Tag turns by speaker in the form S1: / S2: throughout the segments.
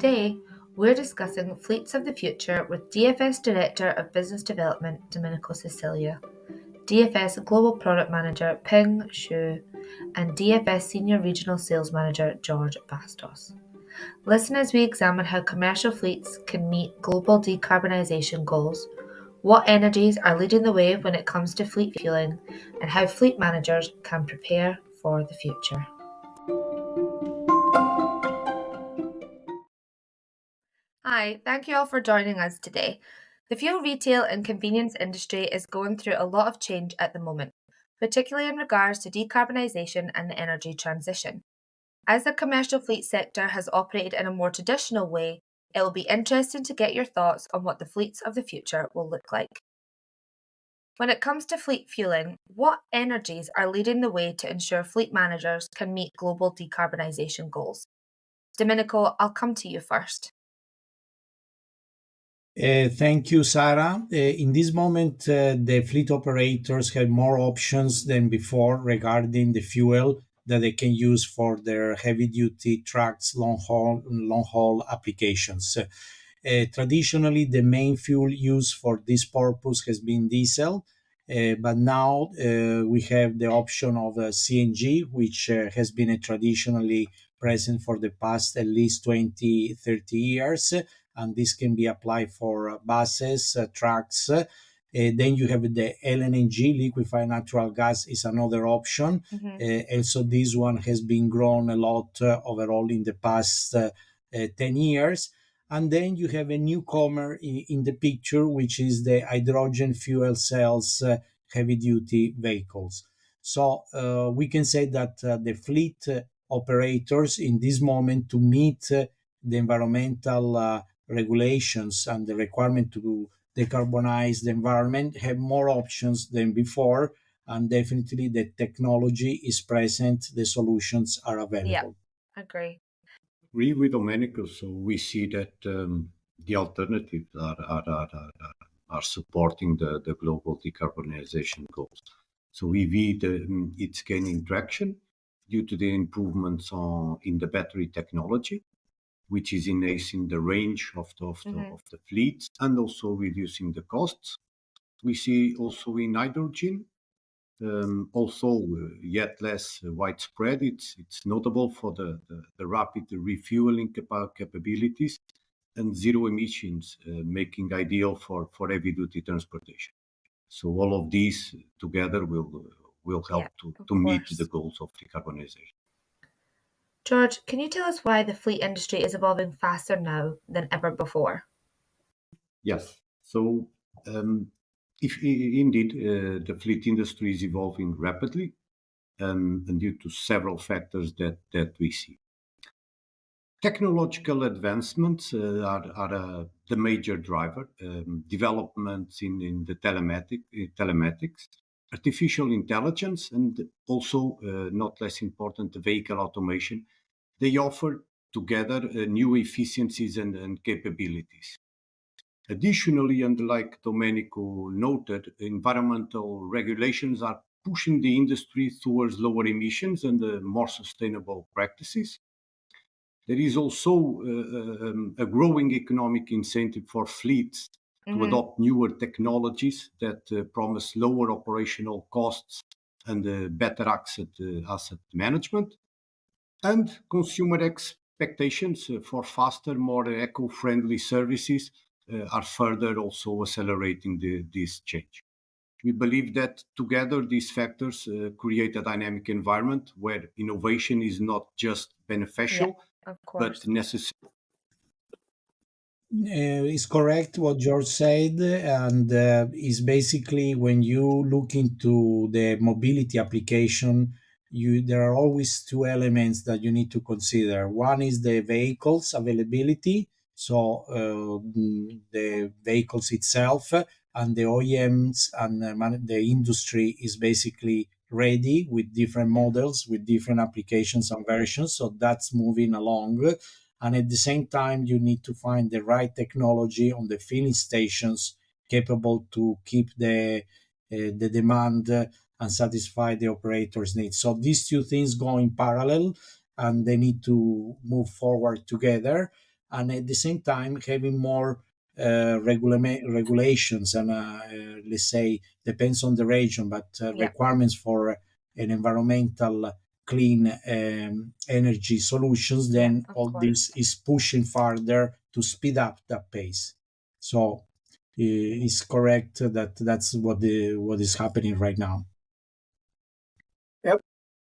S1: Today, we're discussing Fleets of the Future with DFS Director of Business Development, Domenico Sicilia, DFS Global Product Manager, Ping Xu, and DFS Senior Regional Sales Manager, Jorge Bastos. Listen as we examine how commercial fleets can meet global decarbonisation goals, what energies are leading the way when it comes to fleet fueling, and how fleet managers can prepare for the future. Hi, thank you all for joining us today. The fuel retail and convenience industry is going through a lot of change at the moment, particularly in regards to decarbonisation and the energy transition. As the commercial fleet sector has operated in a more traditional way, it will be interesting to get your thoughts on what the fleets of the future will look like. When it comes to fleet fueling, what energies are leading the way to ensure fleet managers can meet global decarbonisation goals? Domenico, I'll come to you first.
S2: Thank you, Sarah. In this moment, the fleet operators have more options than before regarding the fuel that they can use for their heavy-duty trucks, long-haul applications. Traditionally, the main fuel used for this purpose has been diesel, but now we have the option of CNG, which has been traditionally present for the past at least 20, 30 years. And this can be applied for buses, trucks. Then you have the LNG, liquefied natural gas, is another option. Also, this one has been grown a lot overall in the past 10 years. And then you have a newcomer in the picture, which is the hydrogen fuel cells heavy-duty vehicles. So we can say that the fleet operators in this moment to meet the environmental regulations and the requirement to decarbonize the environment have more options than before, and definitely the technology is present, the solutions are available.
S1: Yeah, agree.
S3: Agree with Domenico. So we see that the alternatives are supporting the global decarbonization goals. So EV, it's gaining traction due to the improvements in the battery technology, which is enhancing the range of the fleets and also reducing the costs. We see also in hydrogen, also yet less widespread. It's notable for the rapid refueling capabilities and zero emissions, making ideal for heavy-duty transportation. So all of these together will help to meet the goals of decarbonization.
S1: Jorge, can you tell us why the fleet industry is evolving faster now than ever before?
S3: Yes. So if indeed the fleet industry is evolving rapidly and due to several factors that we see. Technological advancements are the major driver. Developments in the telematics, artificial intelligence, and also, not less important, the vehicle automation. They offer together new efficiencies and capabilities. Additionally, and like Domenico noted, environmental regulations are pushing the industry towards lower emissions and more sustainable practices. There is also a growing economic incentive for fleets to adopt newer technologies that promise lower operational costs and better asset management. And consumer expectations for faster, more eco-friendly services are further also accelerating this change. We believe that together these factors create a dynamic environment where innovation is not just beneficial, but necessary.
S2: It's correct what George said, and is basically when you look into the mobility application, there are always two elements that you need to consider. One is the vehicles availability, so the vehicles itself, and the OEMs and the industry is basically ready with different models, with different applications and versions. So that's moving along. And at the same time, you need to find the right technology on the filling stations capable to keep the demand and satisfy the operators' needs. So these two things go in parallel, and they need to move forward together. and at the same time having more regulations and let's say depends on the region, but
S1: Yeah,
S2: requirements for an environmental clean energy solutions,
S1: yeah,
S2: then
S1: of
S2: all
S1: course.
S2: this is pushing further to speed up that pace. So it's correct that that's what is happening right now.
S4: Yep,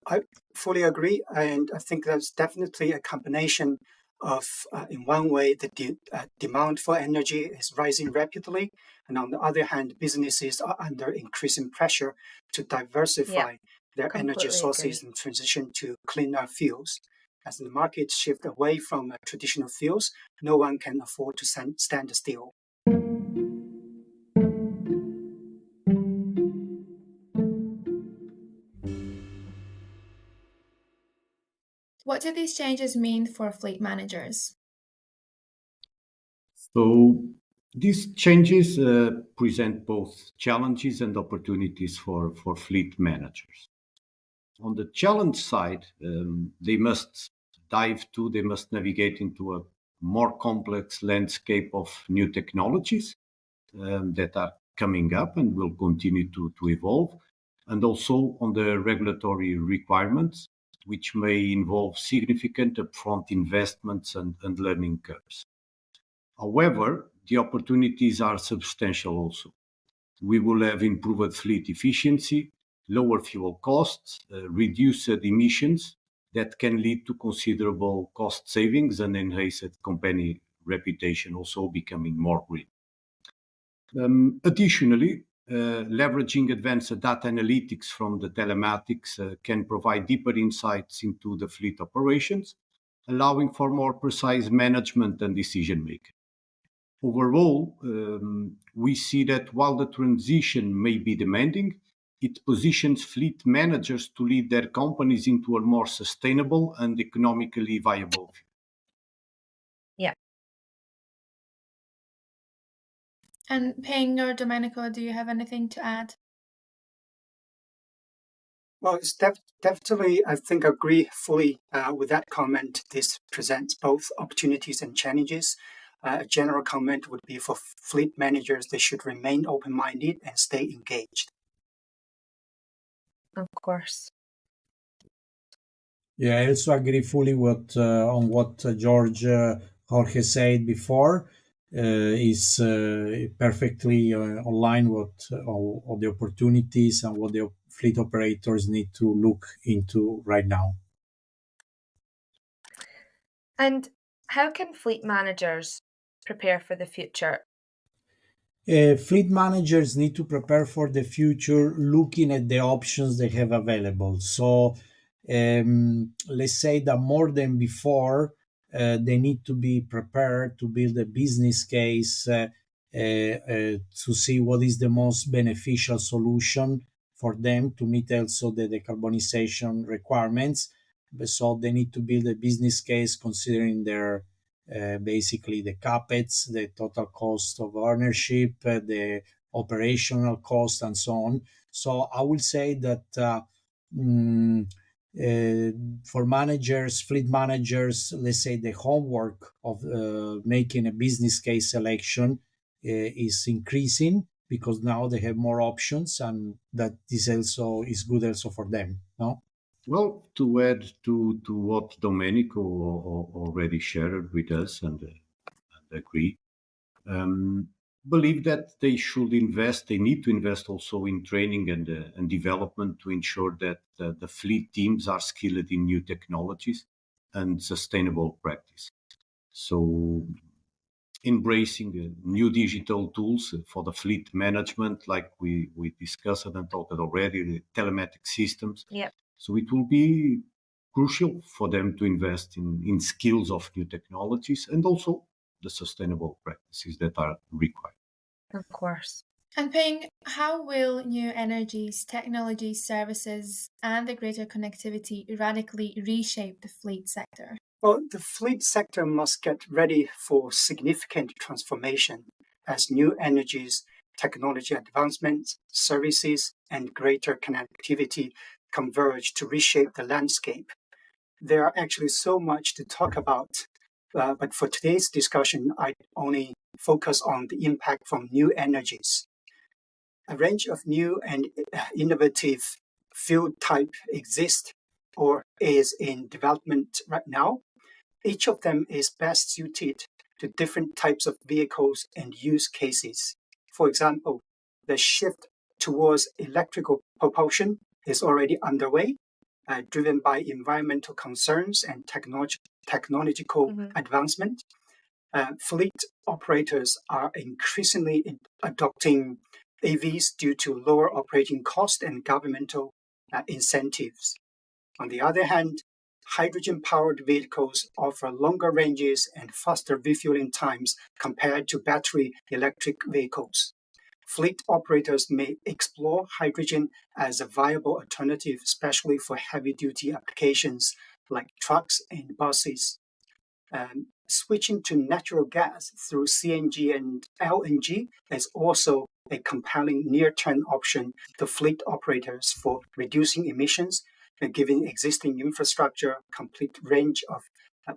S4: I fully agree, and I think that's definitely a combination of, in one way, the demand for energy is rising rapidly, and on the other hand, businesses are under increasing pressure to
S1: Yeah,
S4: diversify their energy
S1: completely
S4: sources
S1: agree.
S4: and transition to cleaner fuels. As the market shift away from traditional fuels, no one can afford to stand still.
S5: What do these changes mean for fleet managers?
S3: So these changes present both challenges and opportunities for fleet managers. On the challenge side, they must navigate into a more complex landscape of new technologies that are coming up and will continue to evolve, and also on the regulatory requirements, which may involve significant upfront investments and learning curves. However, the opportunities are substantial also. We will have improved fleet efficiency, lower fuel costs, reduced emissions that can lead to considerable cost savings and enhanced company reputation, also becoming more green. Additionally, leveraging advanced data analytics from the telematics can provide deeper insights into the fleet operations, allowing for more precise management and decision making. Overall, we see that while the transition may be demanding, it positions fleet managers to lead their companies into a more sustainable and economically viable future.
S1: Yeah.
S5: And Ping or Domenico, do you have anything to add?
S4: Well, it's definitely, I think, agree fully with that comment. This presents both opportunities and challenges. A general comment would be for fleet managers, they should remain open-minded and stay engaged.
S1: Of course.
S2: Yeah, I also agree fully on what Jorge said before. Is perfectly online what all the opportunities and what the fleet operators need to look into right now.
S1: And how can fleet managers prepare for the future?
S2: Fleet managers need to prepare for the future looking at the options they have available. So let's say that more than before, they need to be prepared to build a business case to see what is the most beneficial solution for them to meet also the decarbonization requirements. So they need to build a business case considering their basically the capex, the total cost of ownership, the operational cost, and so on. So I will say that mm, for managers, fleet managers, let's say the homework of making a business case selection is increasing because now they have more options, and that this also is good also for them. No.
S3: Well, to add to what Domenico already shared with us and agree, um, believe that they need to invest also in training and development to ensure that the fleet teams are skilled in new technologies and sustainable practice. So embracing new digital tools for the fleet management, like we discussed and talked already, the telematic systems.
S1: Yep,
S3: So it will be crucial for them to invest in skills of new technologies and also the sustainable practices that are required.
S1: of course.
S5: And Ping, how will new energies, technologies, services, and the greater connectivity radically reshape the fleet sector?
S4: Well, the fleet sector must get ready for significant transformation as new energies, technology advancements, services, and greater connectivity converge to reshape the landscape. There are actually so much to talk about. But for today's discussion, I only focus on the impact from new energies. A range of new and innovative fuel type exist or is in development right now. Each of them is best suited to different types of vehicles and use cases. For example, the shift towards electrical propulsion is already underway, driven by environmental concerns and technological advancement. Fleet operators are increasingly adopting AVs due to lower operating costs and governmental incentives. On the other hand, hydrogen-powered vehicles offer longer ranges and faster refueling times compared to battery electric vehicles. Fleet operators may explore hydrogen as a viable alternative, especially for heavy-duty applications like trucks and buses. Switching to natural gas through CNG and LNG is also a compelling near-term option to fleet operators for reducing emissions and giving existing infrastructure complete range of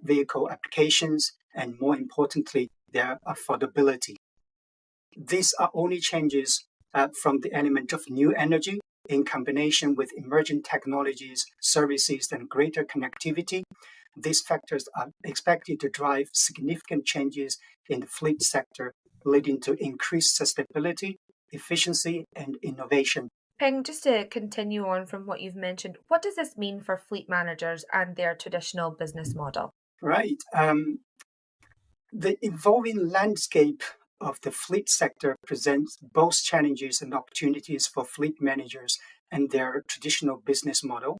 S4: vehicle applications and, more importantly, their affordability. These are only changes from the element of new energy in combination with emerging technologies, services, and greater connectivity. These factors are expected to drive significant changes in the fleet sector, leading to increased sustainability, efficiency, and innovation.
S1: Ping, just to continue on from what you've mentioned, what does this mean for fleet managers and their traditional business model?
S4: Right. The evolving landscape of the fleet sector presents both challenges and opportunities for fleet managers and their traditional business model.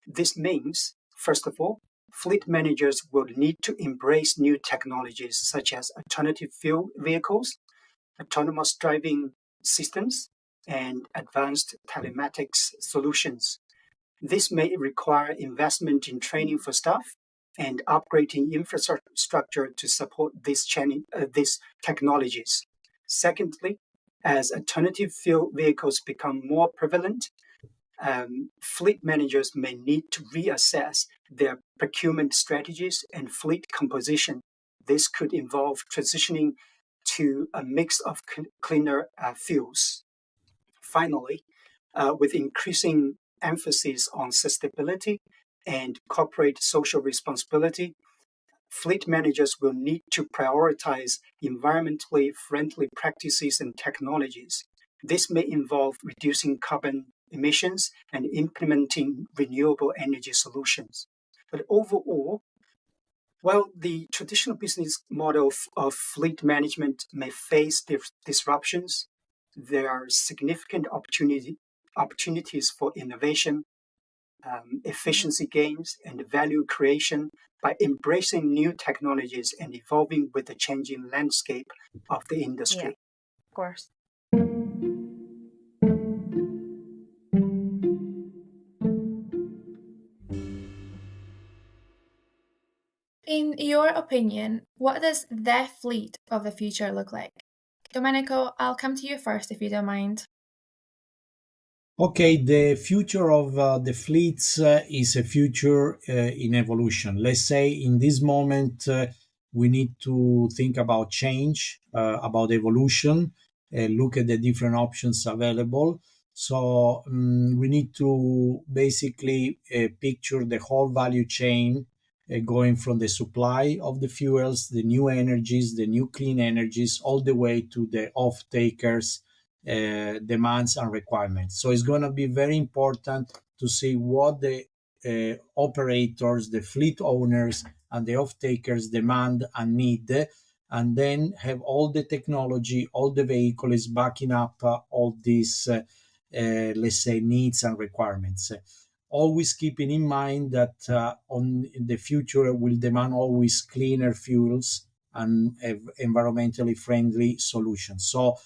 S4: This means, first of all, fleet managers will need to embrace new technologies such as alternative fuel vehicles, autonomous driving systems, and advanced telematics solutions. This may require investment in training for staff and upgrading infrastructure to support these technologies. Secondly, as alternative fuel vehicles become more prevalent, fleet managers may need to reassess their procurement strategies and fleet composition. This could involve transitioning to a mix of cleaner fuels. Finally, with increasing emphasis on sustainability and corporate social responsibility, fleet managers will need to prioritize environmentally friendly practices and technologies. This may involve reducing carbon emissions and implementing renewable energy solutions. But overall, while the traditional business model of fleet management may face disruptions, there are significant opportunities for innovation, efficiency gains, and value creation by embracing new technologies and evolving with the changing landscape of the industry.
S1: Yeah, of course.
S5: In your opinion, what does the fleet of the future look like? Domenico, I'll come to you first if you don't mind.
S2: Okay, the future of the fleets is a future in evolution. Let's say in this moment, we need to think about change, about evolution, look at the different options available. So we need to basically picture the whole value chain going from the supply of the fuels, the new energies, the new clean energies, all the way to the off-takers demands and requirements. So it's going to be very important to see what the operators, the fleet owners, and the off-takers demand and need, and then have all the technology, all the vehicles backing up all these, let's say, needs and requirements. Always keeping in mind that on the future will demand always cleaner fuels and environmentally friendly solutions. So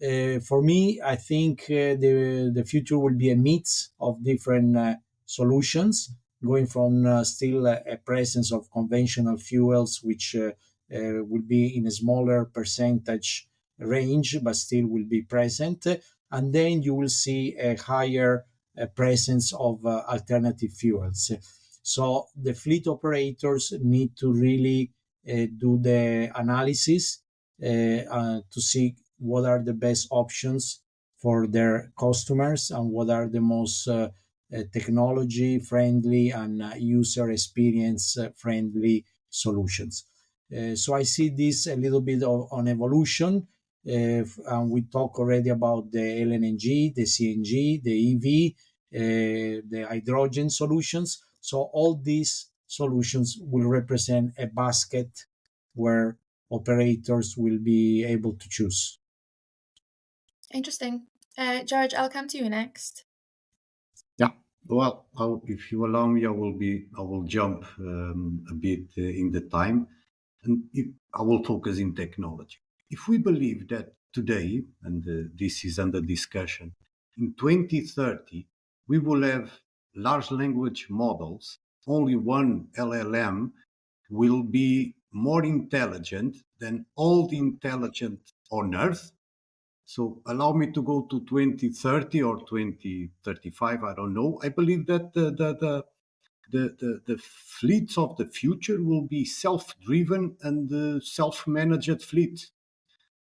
S2: for me, I think the future will be a mix of different solutions, going from still a presence of conventional fuels, which will be in a smaller percentage range, but still will be present. And then you will see a higher presence of alternative fuels. So the fleet operators need to really do the analysis to see what are the best options for their customers and what are the most technology friendly and user experience friendly solutions. So I see this a little bit on evolution. And we talk already about the LNG, the CNG, the EV, the hydrogen solutions. So all these solutions will represent a basket where operators will be able to choose.
S5: Interesting. George, I'll come to you next.
S3: Yeah. Well, if you allow me, I will jump a bit in the time, and I will focus in technology. If we believe that today, and this is under discussion, in 2030 we will have large language models, only one LLM will be more intelligent than all the intelligent on Earth. So allow me to go to 2030 or 2035, I don't know. I believe that the fleets of the future will be self-driven and self-managed fleets.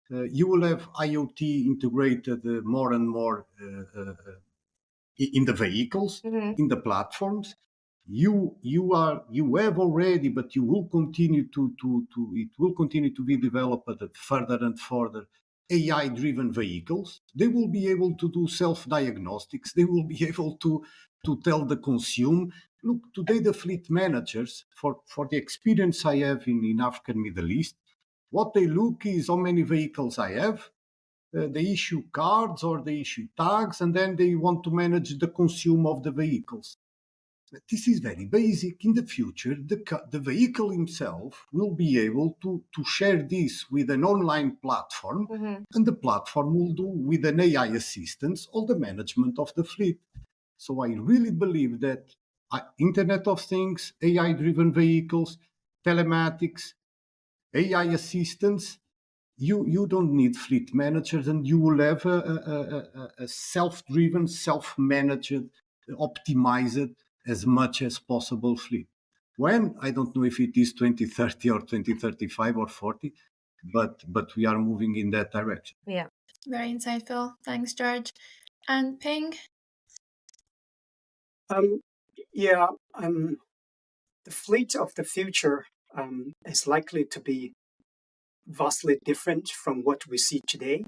S3: You will have IoT integrated more and more in the vehicles, in the platforms. You have already, but you will continue to it will continue to be developed further and further. AI driven vehicles, they will be able to do self diagnostics, they will be able to tell the consumer. Look, today the fleet managers, for the experience I have in Africa and Middle East, what they look is how many vehicles I have. They issue cards or they issue tags, and then they want to manage the consume of the vehicles. This is very basic. In the future, the vehicle himself will be able to share this with an online platform, and the platform will do with an AI assistance all the management of the fleet. So I really believe that Internet of Things, AI-driven vehicles, telematics, AI assistance, you don't need fleet managers, and you will have a self-driven, self-managed, optimized as much as possible fleet. When? I don't know if it is 2030 or 2035 or 40, but we are moving in that direction.
S1: Yeah.
S5: Very insightful. Thanks, George. And Ping?
S4: The fleet of the future is likely to be vastly different from what we see today,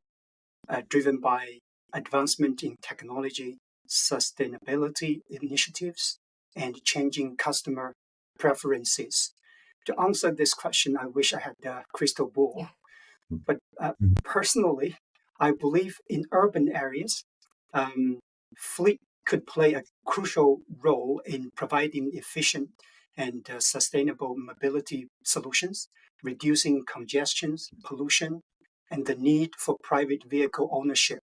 S4: driven by advancement in technology, sustainability initiatives, and changing customer preferences. To answer this question, I wish I had a crystal ball.
S1: Yeah.
S4: But personally, I believe in urban areas, fleet could play a crucial role in providing efficient and sustainable mobility solutions, reducing congestion, pollution, and the need for private vehicle ownership.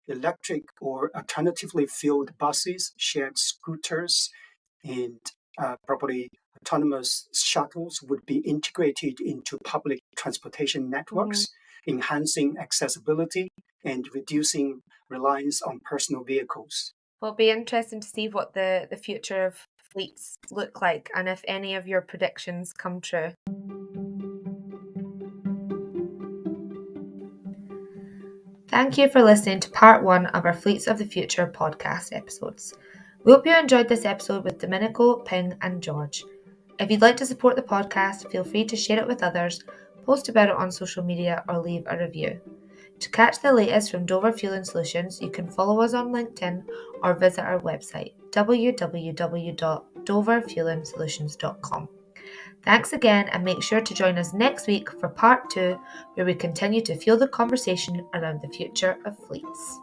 S4: Electric or alternatively fueled buses, shared scooters, and probably autonomous shuttles would be integrated into public transportation networks, enhancing accessibility and reducing reliance on personal vehicles.
S1: Well, it'll be interesting to see what the future of fleets look like and if any of your predictions come true. Thank you for listening to part 1 of our Fleets of the Future podcast episodes. We hope you enjoyed this episode with Domenico, Ping, and George. If you'd like to support the podcast, feel free to share it with others, post about it on social media, or leave a review. To catch the latest from Dover Fueling Solutions, you can follow us on LinkedIn or visit our website, www.doverfuelingsolutions.com. Thanks again, and make sure to join us next week for part 2, where we continue to fuel the conversation around the future of fleets.